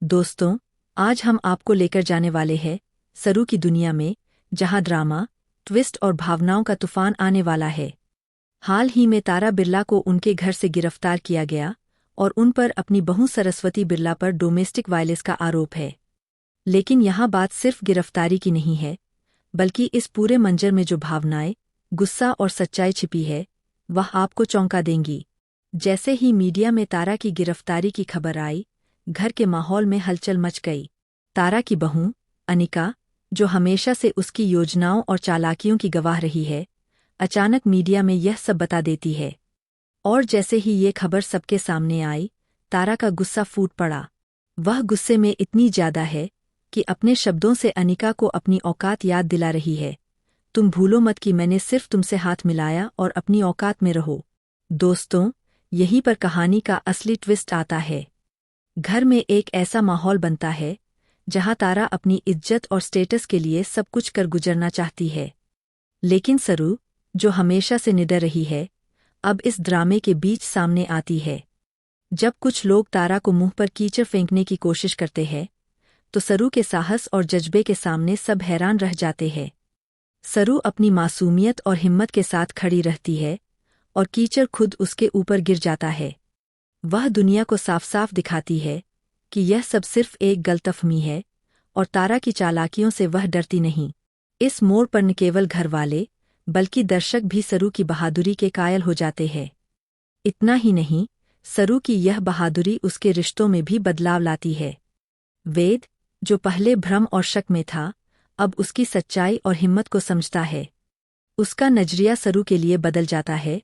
दोस्तों, आज हम आपको लेकर जाने वाले हैं सरू की दुनिया में, जहां ड्रामा, ट्विस्ट और भावनाओं का तूफान आने वाला है। हाल ही में तारा बिरला को उनके घर से गिरफ्तार किया गया और उन पर अपनी बहू सरस्वती बिरला पर डोमेस्टिक वायलेंस का आरोप है। लेकिन यहाँ बात सिर्फ गिरफ्तारी की नहीं है, बल्कि इस पूरे मंजर में जो भावनाएं, गुस्सा और सच्चाई छिपी है, वह आपको चौंका देंगी। जैसे ही मीडिया में तारा की गिरफ्तारी की खबर आई, घर के माहौल में हलचल मच गई। तारा की बहू, अनिका, जो हमेशा से उसकी योजनाओं और चालाकियों की गवाह रही है, अचानक मीडिया में यह सब बता देती है। और जैसे ही ये खबर सबके सामने आई, तारा का गुस्सा फूट पड़ा। वह गुस्से में इतनी ज्यादा है कि अपने शब्दों से अनिका को अपनी औकात याद दिला रही है। तुम भूलो मत कि मैंने सिर्फ तुमसे हाथ मिलाया और अपनी औकात में रहो। दोस्तों, यहीं पर कहानी का असली ट्विस्ट आता है। घर में एक ऐसा माहौल बनता है जहां तारा अपनी इज्जत और स्टेटस के लिए सब कुछ कर गुजरना चाहती है। लेकिन सरू, जो हमेशा से निडर रही है, अब इस ड्रामे के बीच सामने आती है। जब कुछ लोग तारा को मुंह पर कीचड़ फेंकने की कोशिश करते हैं, तो सरू के साहस और जज्बे के सामने सब हैरान रह जाते हैं। सरू अपनी मासूमियत और हिम्मत के साथ खड़ी रहती है और कीचड़ खुद उसके ऊपर गिर जाता है। वह दुनिया को साफ साफ दिखाती है कि यह सब सिर्फ एक गलतफहमी है और तारा की चालाकियों से वह डरती नहीं। इस मोड़ पर न केवल घरवाले, बल्कि दर्शक भी सरू की बहादुरी के कायल हो जाते हैं। इतना ही नहीं, सरू की यह बहादुरी उसके रिश्तों में भी बदलाव लाती है। वेद, जो पहले भ्रम और शक में था, अब उसकी सच्चाई और हिम्मत को समझता है। उसका नजरिया सरू के लिए बदल जाता है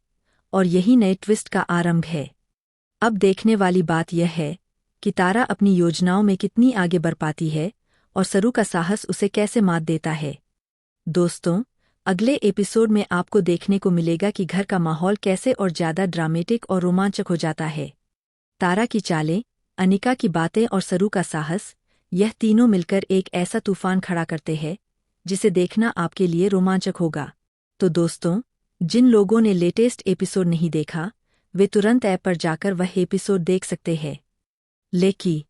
और यही नए ट्विस्ट का आरंभ है। अब देखने वाली बात यह है कि तारा अपनी योजनाओं में कितनी आगे बढ़ पाती है और सरू का साहस उसे कैसे मात देता है। दोस्तों, अगले एपिसोड में आपको देखने को मिलेगा कि घर का माहौल कैसे और ज़्यादा ड्रामेटिक और रोमांचक हो जाता है। तारा की चालें, अनिका की बातें और सरू का साहस, यह तीनों मिलकर एक ऐसा तूफान खड़ा करते हैं जिसे देखना आपके लिए रोमांचक होगा। तो दोस्तों, जिन लोगों ने लेटेस्ट एपिसोड नहीं देखा, वे तुरंत ऐप पर जाकर वह एपिसोड देख सकते हैं। लेकिन